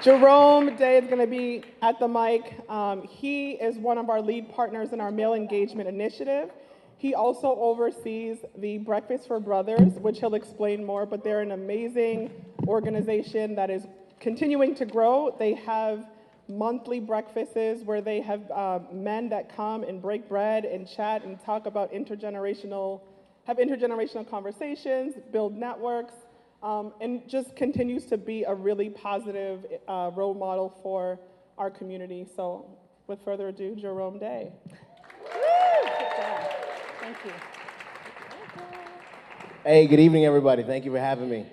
Jerome Daye is going to be at the mic. He is one of our lead partners in our male engagement initiative. He also oversees the Breakfast for Brothers, which he'll explain more, but they're an amazing organization that is continuing to grow. They have monthly breakfasts where they have men that come and break bread and chat and talk about intergenerational conversations, build networks, and just continues to be a really positive role model for our community. So with further ado, Jerome Daye. Thank you. Hey, good evening, everybody. Thank you for having me.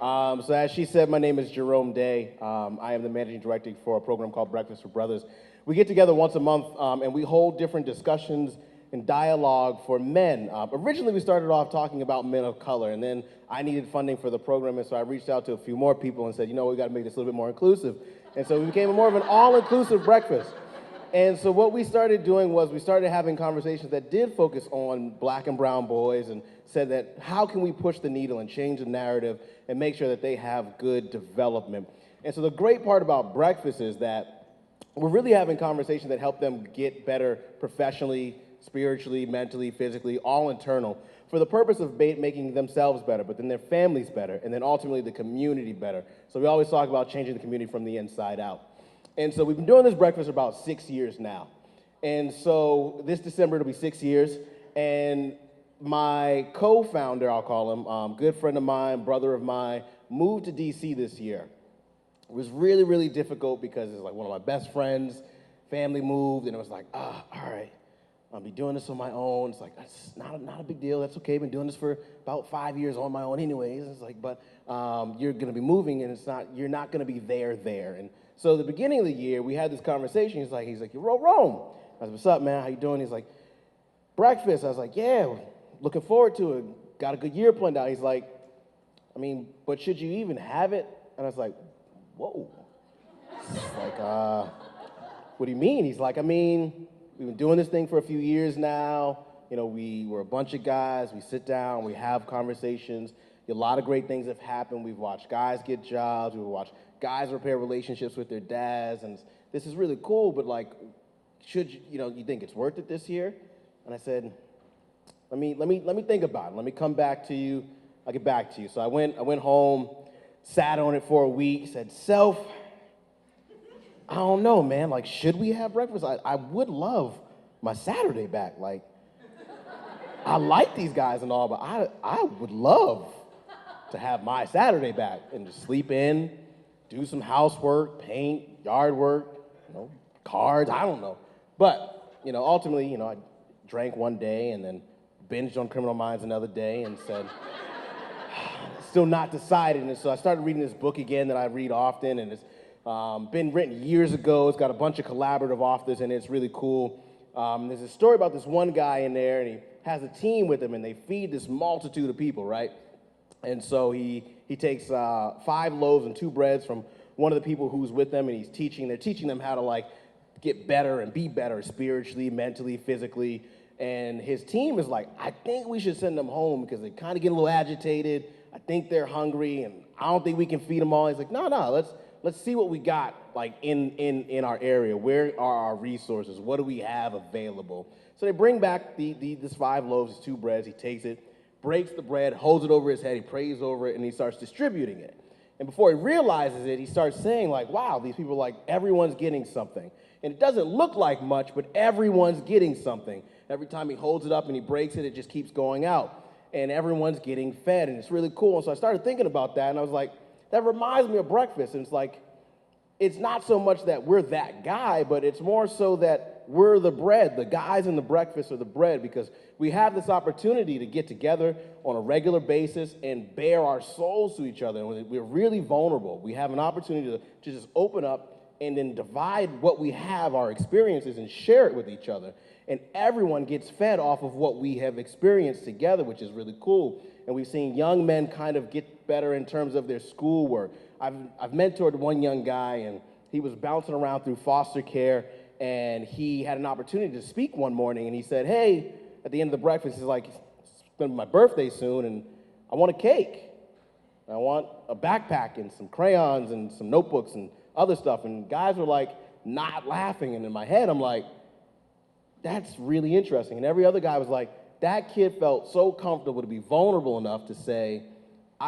So as she said, my name is Jerome Daye. I am the managing director for a program called Breakfast for Brothers. We get together once a month and we hold different discussions and dialogue for men. Originally, we started off talking about men of color, and then I needed funding for the program, and so I reached out to a few more people and said, you know, we got to make this a little bit more inclusive. And so we became more of an all-inclusive breakfast. And so what we started doing was we started having conversations that did focus on black and brown boys and said that how can we push the needle and change the narrative and make sure that they have good development. And so the great part about breakfast is that we're really having conversations that help them get better professionally, spiritually, mentally, physically, all internal, for the purpose of making themselves better, but then their families better, and then ultimately the community better. So we always talk about changing the community from the inside out. And so we've been doing this breakfast for about 6 years now. And so this December it'll be 6 years, and my co-founder, I'll call him, good friend of mine, brother of mine, moved to DC this year. It was really, really difficult because it's like one of my best friends, family moved, and it was like, all right. I'll be doing this on my own. It's like, that's not a big deal. That's okay. I've been doing this for about 5 years on my own anyways. It's like, but you're going to be moving and you're not going to be there. And so at the beginning of the year, we had this conversation. He's like, you're Rome. I was like, what's up, man? How you doing? He's like, breakfast. I was like, yeah, looking forward to it. Got a good year planned out. He's like, I mean, but should you even have it? And I was like, whoa. It's like, what do you mean? He's like, I mean, we've been doing this thing for a few years now. You know, we're a bunch of guys. We sit down, we have conversations. A lot of great things have happened. We've watched guys get jobs. We've watched guys repair relationships with their dads. And this is really cool, but like, you think it's worth it this year? And I said, let me think about it. Let me come back to you. I'll get back to you. So I went home, sat on it for a week, said, Self, I don't know, man. Like, should we have breakfast? I would love my Saturday back. Like, I like these guys and all, but I would love to have my Saturday back and just sleep in, do some housework, paint, yard work, cards, I don't know. But, ultimately, I drank one day and then binged on Criminal Minds another day and said, still not decided. And so I started reading this book again that I read often, and it's been written years ago. It's got a bunch of collaborative authors in it. It's really cool. There's a story about this one guy in there, and he has a team with him, and they feed this multitude of people, right? And so he takes 5 loaves and 2 breads from one of the people who's with them, and they're teaching them how to get better and be better spiritually, mentally, physically. And his team is like, I think we should send them home because they kind of get a little agitated. I think they're hungry, and I don't think we can feed them all. He's like, no, let's see what we got in our area. Where are our resources? What do we have available? So they bring back this 5 loaves, 2 breads. He takes it, breaks the bread, holds it over his head, he prays over it, and he starts distributing it. And before he realizes it, he starts saying wow, these people everyone's getting something. And it doesn't look like much, but everyone's getting something. Every time he holds it up and he breaks it, it just keeps going out. And everyone's getting fed, and it's really cool. And so I started thinking about that, and I was like, that reminds me of breakfast. And it's not so much that we're that guy, but it's more so that we're the bread. The guys in the breakfast are the bread, because we have this opportunity to get together on a regular basis and bare our souls to each other. And we're really vulnerable. We have an opportunity to just open up and then divide what we have, our experiences, and share it with each other. And everyone gets fed off of what we have experienced together, which is really cool. And we've seen young men kind of get better in terms of their schoolwork. I've mentored one young guy, and he was bouncing around through foster care, and he had an opportunity to speak one morning, and he said, hey, at the end of the breakfast, he's like, it's going to be my birthday soon, and I want a cake. I want a backpack and some crayons and some notebooks and other stuff. And guys were like not laughing. And in my head, I'm like, that's really interesting. And every other guy was like, that kid felt so comfortable to be vulnerable enough to say,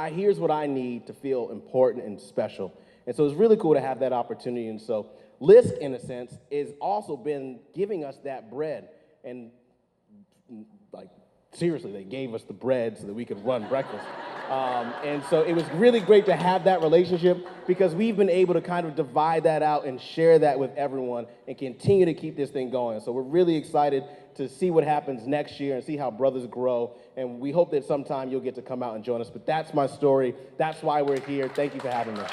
here's what I need to feel important and special. And so it's really cool to have that opportunity. And so LISC, in a sense, has also been giving us that bread. And like, seriously, they gave us the bread so that we could run breakfast. And so it was really great to have that relationship because we've been able to kind of divide that out and share that with everyone and continue to keep this thing going. So we're really excited to see what happens next year and see how brothers grow. And we hope that sometime you'll get to come out and join us. But that's my story. That's why we're here. Thank you for having me.